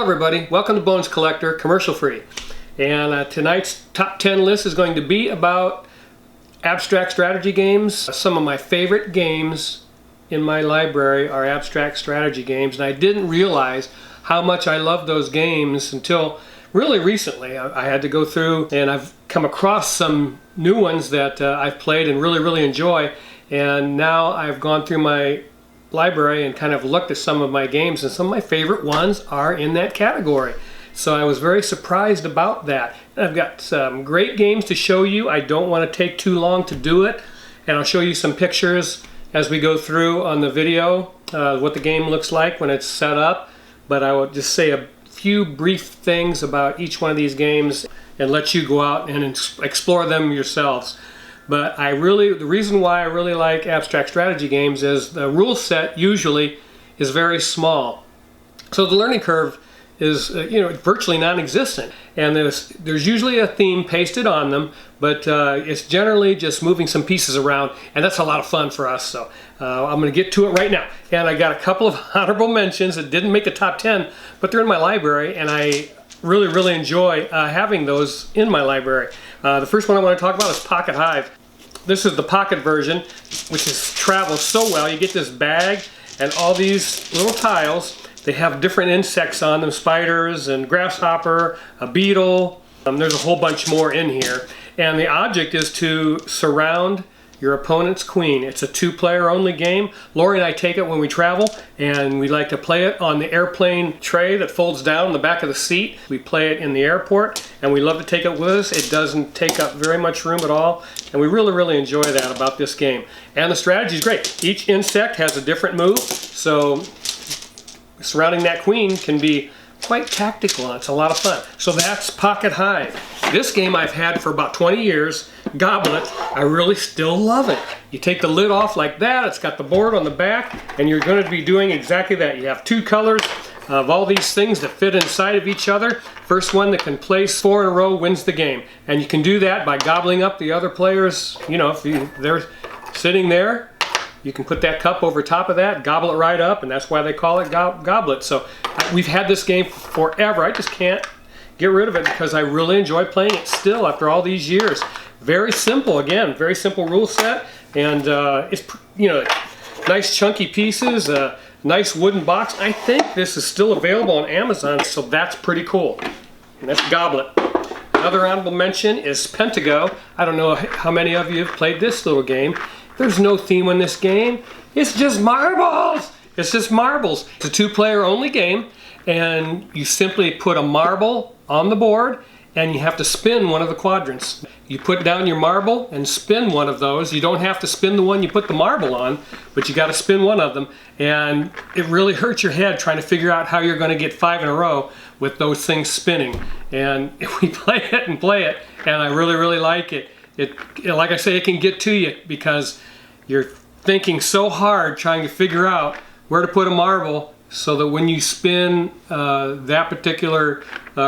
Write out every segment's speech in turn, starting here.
everybody, welcome to Bones Collector, commercial free. And tonight's top 10 list is going to be about abstract strategy games. Some of my favorite games in my library are abstract strategy games, and I didn't realize how much I loved those games until really recently. I had to go through and I've come across some new ones that I've played and really enjoy, and now I've gone through my library and kind of looked at some of my games, and some of my favorite ones are in that category. So I was very surprised about that. I've got some great games to show you. I don't want to take too long to do it, and I'll show you some pictures as we go through on the video, what the game looks like when it's set up. But I will just say a few brief things about each one of these games and let you go out and explore them yourselves. But the reason why I really like abstract strategy games is the rule set usually is very small. So the learning curve is virtually non-existent, and there's usually a theme pasted on them, but it's generally just moving some pieces around, and that's a lot of fun for us. So I'm going to get to it right now. And I got a couple of honorable mentions that didn't make a top 10, but they're in my library, and I really enjoy having those in my library. The first one I want to talk about is Pocket Hive. This is the pocket version, which travels so well. You get this bag and all these little tiles. They have different insects on them, spiders and grasshopper, a beetle. There's a whole bunch more in here. And the object is to surround your opponent's queen. It's a two-player only game. Lori and I take it when we travel, and we like to play it on the airplane tray that folds down in the back of the seat. We play it in the airport, and we love to take it with us. It doesn't take up very much room at all, and we really enjoy that about this game. And the strategy is great. Each insect has a different move, so surrounding that queen can be quite tactical, and it's a lot of fun. So that's Pocket Hive. This game I've had for about 20 years, Goblet. I really still love it. You take the lid off like that, it's got the board on the back, and you're going to be doing exactly that. You have two colors of all these things that fit inside of each other. First one that can place 4 in a row wins the game. And you can do that by gobbling up the other players. If they're sitting there, you can put that cup over top of that, gobble it right up, and that's why they call it Goblet. So we've had this game forever. I just can't get rid of it because I really enjoy playing it still after all these years. Very simple, again, very simple rule set, and it's nice chunky pieces, a nice wooden box. I think this is still available on Amazon, so that's pretty cool. And that's Goblet. Another honorable mention is Pentago. I don't know how many of you have played this little game. There's no theme in this game. It's just marbles. It's just marbles. It's a two-player only game, and you simply put a marble on the board, and you have to spin one of the quadrants. You put down your marble and spin one of those. You don't have to spin the one you put the marble on, but you got to spin one of them, and it really hurts your head trying to figure out how you're going to get 5 in a row with those things spinning. And we play it, and I really like it. Like I say, it can get to you because you're thinking so hard trying to figure out where to put a marble so that when you spin that particular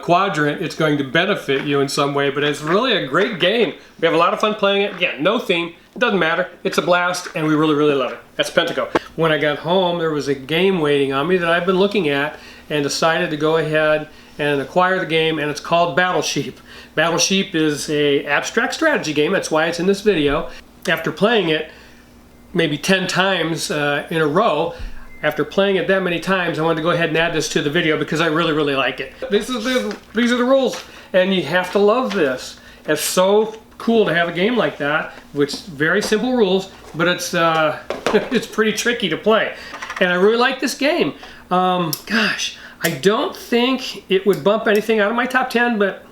quadrant, it's going to benefit you in some way. But it's really a great game. We have a lot of fun playing it. Again, no theme. It doesn't matter. It's a blast, and we really love it. That's Pentago. When I got home, there was a game waiting on me that I've been looking at and decided to go ahead and acquire the game, and it's called Battleship. Battleship is an abstract strategy game. That's why it's in this video. After playing it maybe 10 times in a row, after playing it that many times, I wanted to go ahead and add this to the video because I really like it. These are the rules, and you have to love this. It's so cool to have a game like that, which very simple rules, but it's it's pretty tricky to play. And I really like this game. Gosh, I don't think it would bump anything out of my top 10, but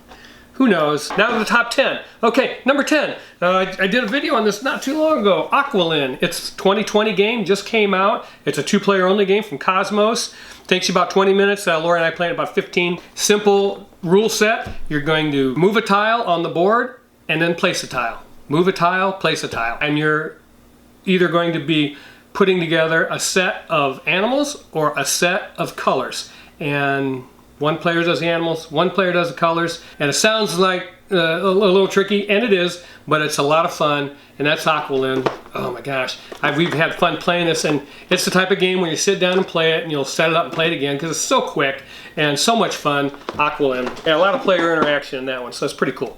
who knows? Now to the top 10. Okay, number 10. I did a video on this not too long ago. Aqualin. It's a 2020 game, just came out. It's a two-player only game from Cosmos. Takes you about 20 minutes. Laura and I played about 15. Simple rule set. You're going to move a tile on the board and then place a tile. Move a tile, place a tile. And you're either going to be putting together a set of animals or a set of colors. And one player does the animals, one player does the colors, and it sounds like a little tricky, and it is, but it's a lot of fun, and that's Aqualin. Oh my gosh, we've had fun playing this, and it's the type of game where you sit down and play it, and you'll set it up and play it again because it's so quick and so much fun. Aqualin, and a lot of player interaction in that one, so it's pretty cool.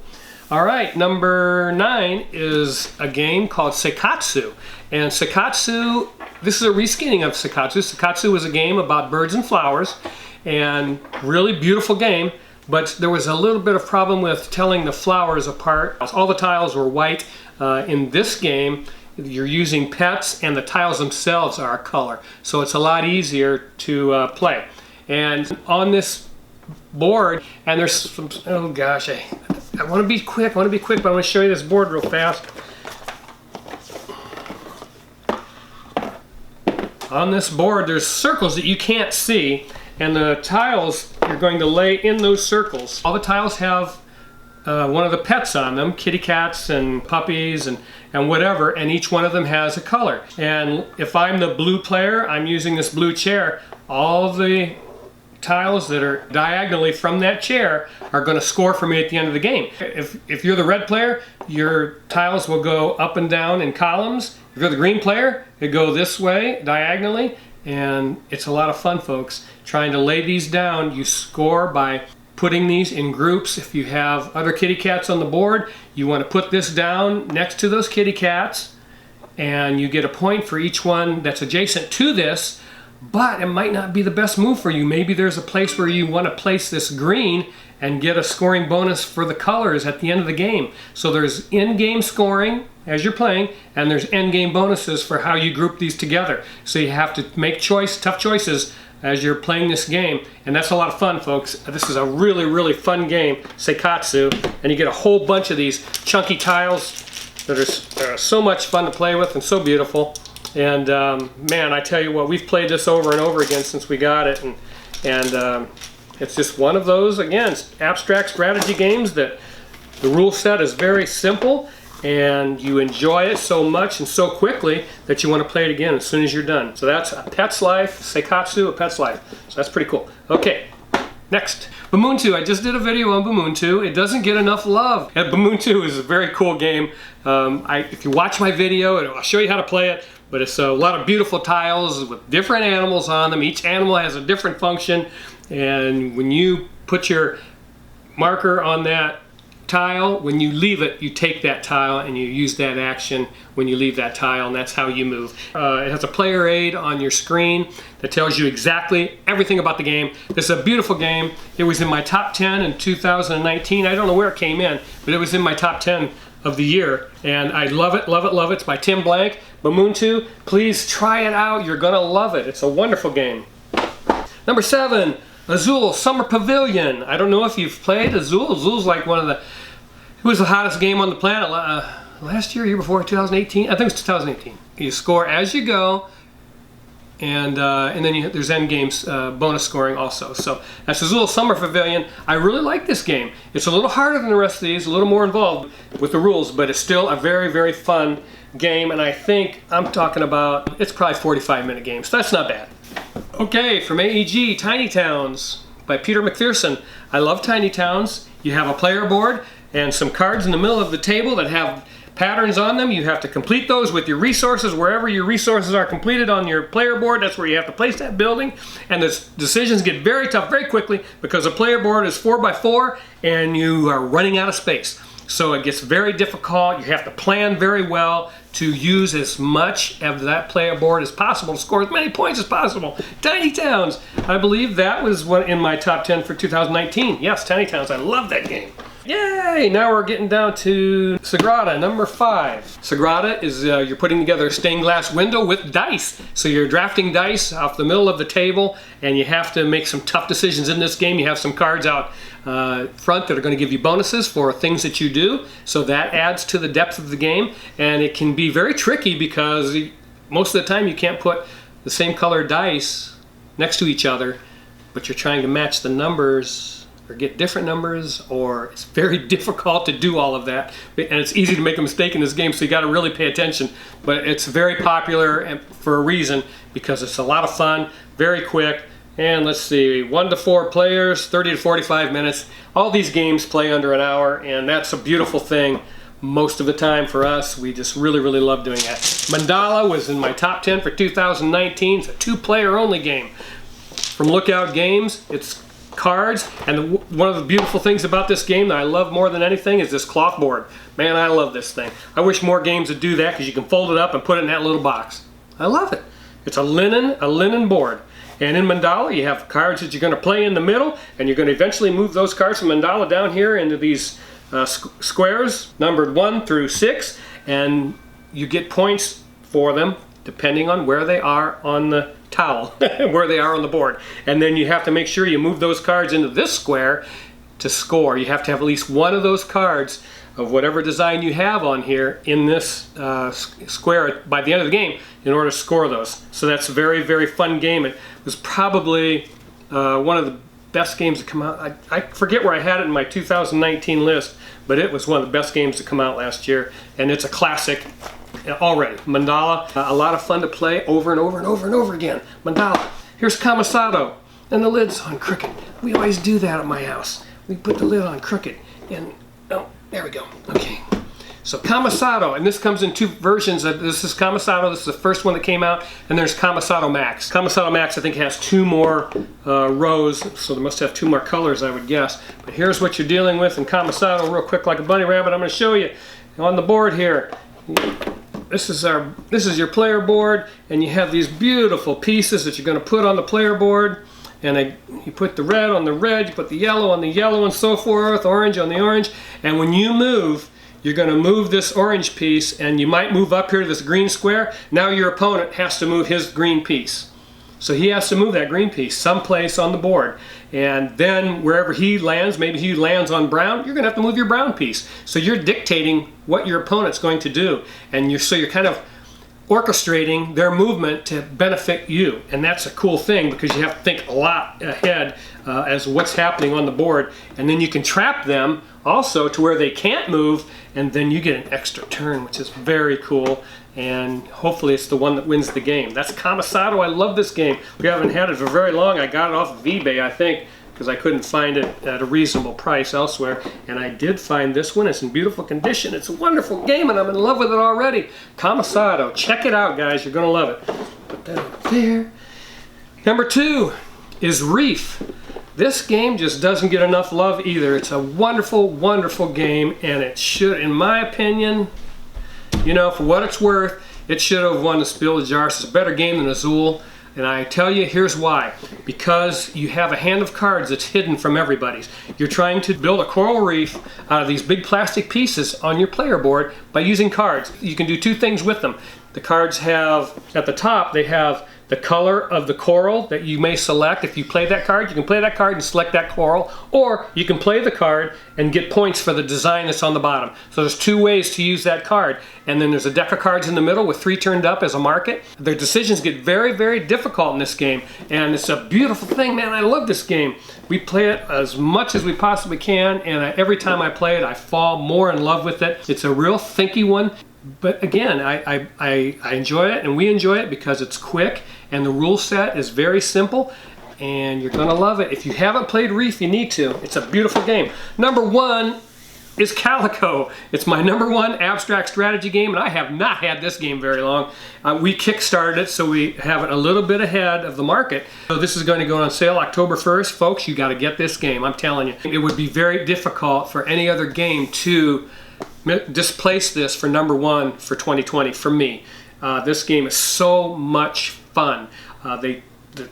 All right, number 9 is a game called Sekatsu, and Sekatsu, this is a reskinning of Sekatsu. Sekatsu was a game about birds and flowers, and really beautiful game. But there was a little bit of problem with telling the flowers apart. All the tiles were white. In this game, you're using pets and the tiles themselves are a color. So it's a lot easier to play. And on this board, and there's some, oh gosh, I want to be quick, but I want to show you this board real fast. On this board, there's circles that you can't see. And the tiles you're going to lay in those circles. All the tiles have one of the pets on them, kitty cats and puppies and whatever, and each one of them has a color. And if I'm the blue player, I'm using this blue chair, all the tiles that are diagonally from that chair are going to score for me at the end of the game. If you're the red player, your tiles will go up and down in columns. If you're the green player, they go this way diagonally. And it's a lot of fun, folks, trying to lay these down. You score by putting these in groups. If you have other kitty cats on the board, you want to put this down next to those kitty cats, and you get a point for each one that's adjacent to this, but it might not be the best move for you. Maybe there's a place where you want to place this green and get a scoring bonus for the colors at the end of the game. So there's in-game scoring as you're playing, and there's end-game bonuses for how you group these together. So you have to make tough choices as you're playing this game, and that's a lot of fun, folks. This is a really, really fun game, Sekatsu, and you get a whole bunch of these chunky tiles that are so much fun to play with and so beautiful. And man, I tell you what, we've played this over and over again since we got it, and it's just one of those, again, abstract strategy games that the rule set is very simple, and you enjoy it so much and so quickly that you want to play it again as soon as you're done. So that's A Pet's Life, Sekatsu, A Pet's Life. So that's pretty cool. Okay, next. Bamuntu. I just did a video on Bamuntu. It doesn't get enough love. And Bamuntu is a very cool game. If you watch my video, I'll show you how to play it. But it's a lot of beautiful tiles with different animals on them. Each animal has a different function. And when you put your marker on that tile, when you leave it, you take that tile and you use that action when you leave that tile, and that's how you move. It has a player aid on your screen that tells you exactly everything about the game. This is a beautiful game. It was in my top 10 in 2019. I don't know where it came in, but it was in my top 10 of the year, and I love it, love it, love it. It's by Tim Blank. Bamuntu, please try it out. You're gonna love it. It's a wonderful game. Number 7, Azul Summer Pavilion. I don't know if you've played Azul. Azul's like one of the, it was the hottest game on the planet last year, year before, 2018. I think it was 2018. You score as you go, and then there's end games bonus scoring also. So that's Azul Summer Pavilion. I really like this game. It's a little harder than the rest of these, a little more involved with the rules, but it's still a very, very fun game. And I think I'm talking about, it's probably 45-minute game, so that's not bad. Okay, from AEG, Tiny Towns by Peter McPherson. I love Tiny Towns. You have a player board and some cards in the middle of the table that have patterns on them. You have to complete those with your resources. Wherever your resources are completed on your player board, that's where you have to place that building. And the decisions get very tough very quickly because the player board is 4x4 and you are running out of space. So it gets very difficult. You have to plan very well to use as much of that player board as possible to score as many points as possible. Tiny Towns. I believe that was one in my top 10 for 2019. Yes, Tiny Towns. I love that game. Yay! Now we're getting down to Sagrada, number 5. Sagrada is you're putting together a stained glass window with dice. So you're drafting dice off the middle of the table, and you have to make some tough decisions in this game. You have some cards out front that are going to give you bonuses for things that you do. So that adds to the depth of the game, and it can be very tricky because most of the time you can't put the same color dice next to each other, but you're trying to match the numbers or get different numbers, or it's very difficult to do all of that, and it's easy to make a mistake in this game, so you got to really pay attention. But it's very popular and for a reason, because it's a lot of fun, very quick, and let's see, 1 to 4 players, 30 to 45 minutes. All these games play under an hour, and that's a beautiful thing. most of the time for us. We just really, really love doing that. Mandala was in my top 10 for 2019. It's a 2-player only game. From Lookout Games, it's cards, and one of the beautiful things about this game that I love more than anything is this cloth board. Man, I love this thing. I wish more games would do that, because you can fold it up and put it in that little box. I love it. It's a linen board. And in Mandala, you have cards that you're going to play in the middle, and you're going to eventually move those cards from Mandala down here into these squares, numbered 1 through 6, and you get points for them depending on where they are on the towel, where they are on the board. And then you have to make sure you move those cards into this square to score. You have to have at least one of those cards of whatever design you have on here in this square by the end of the game in order to score those. So that's a very, very fun game. It was probably one of the best games to come out. I forget where I had it in my 2019 list, but it was one of the best games to come out last year, and it's a classic already. Mandala, a lot of fun to play over and over and over and over again. Mandala. Here's Kamisado, and the lid's on crooked. We always do that at my house. We put the lid on crooked, and oh, there we go. Okay. So Kamisado, and this comes in 2 versions. This is Kamisado, this is the first one that came out, and there's Kamisado Max. Kamisado Max, I think, has 2 more rows, so they must have 2 more colors, I would guess. But here's what you're dealing with in Kamisado, real quick like a bunny rabbit. I'm going to show you on the board here. This is your player board, and you have these beautiful pieces that you're going to put on the player board. And you put the red on the red, you put the yellow on the yellow, and so forth, orange on the orange. And when you move, you're going to move this orange piece, and you might move up here to this green square. Now your opponent has to move his green piece. So he has to move that green piece someplace on the board. And then wherever he lands, maybe he lands on brown, you're going to have to move your brown piece. So you're dictating what your opponent's going to do. And so you're kind of orchestrating their movement to benefit you, and that's a cool thing because you have to think a lot ahead as what's happening on the board, and then you can trap them also to where they can't move, and then you get an extra turn, which is very cool, and hopefully it's the one that wins the game. That's Kamisado. I love this game. We haven't had it for very long. I got it off of eBay, I think, because I couldn't find it at a reasonable price elsewhere, and I did find this one. It's in beautiful condition. It's a wonderful game, and I'm in love with it already. Kamisado. Check it out, guys. You're going to love it. Put that over there. Number 2 is Reef. This game just doesn't get enough love either. It's a wonderful, wonderful game, and it should, in my opinion, you know, for what it's worth, it should have won the Spiel des Jahres. It's a better game than Azul. And I tell you, here's why. Because you have a hand of cards that's hidden from everybody's. You're trying to build a coral reef out of these big plastic pieces on your player board by using cards. You can do 2 things with them. The cards have, at the top, they have the color of the coral that you may select. If you play that card, you can play that card and select that coral, or you can play the card and get points for the design that's on the bottom. So there's 2 ways to use that card. And then there's a deck of cards in the middle with 3 turned up as a market. The decisions get very, very difficult in this game, and it's a beautiful thing, man. I love this game. We play it as much as we possibly can, and every time I play it, I fall more in love with it. It's a real thinky one. But again, I enjoy it, and we enjoy it because it's quick, and the rule set is very simple, and you're going to love it. If you haven't played Reef, you need to. It's a beautiful game. Number 1 is Calico. It's my number 1 abstract strategy game, and I have not had this game very long. We kickstarted it, so we have it a little bit ahead of the market. So this is going to go on sale October 1st. Folks, you got to get this game. I'm telling you. It would be very difficult for any other game to displace this for number 1 for 2020 for me. This game is so much fun. The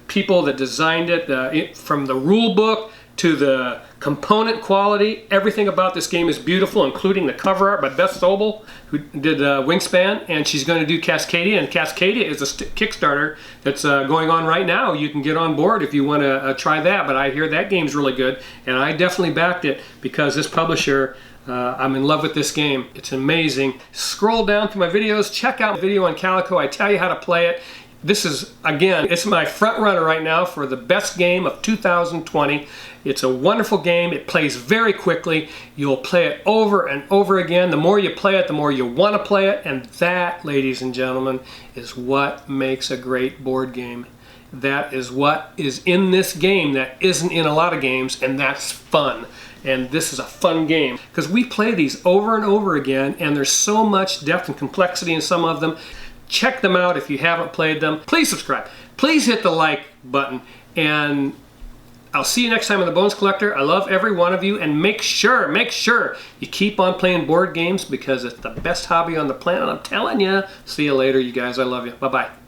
people that designed it, from the rule book to the component quality, everything about this game is beautiful, including the cover art by Beth Sobel, who did Wingspan, and she's going to do Cascadia, and Cascadia is a Kickstarter that's going on right now. You can get on board if you want to try that, but I hear that game's really good, and I definitely backed it because this publisher, I'm in love with this game. It's amazing. Scroll down through my videos, check out my video on Calico. I tell you how to play it. This is, again, it's my front runner right now for the best game of 2020. It's a wonderful game. It plays very quickly. You'll play it over and over again. The more you play it, the more you want to play it. And that, ladies and gentlemen, is what makes a great board game. That is what is in this game that isn't in a lot of games, and that's fun. And this is a fun game because we play these over and over again, and there's so much depth and complexity in some of them. Check them out if you haven't played them. Please subscribe. Please hit the like button, and I'll see you next time on The Bones Collector. I love every one of you, and make sure you keep on playing board games because it's the best hobby on the planet. I'm telling you. See you later, you guys. I love you. Bye-bye.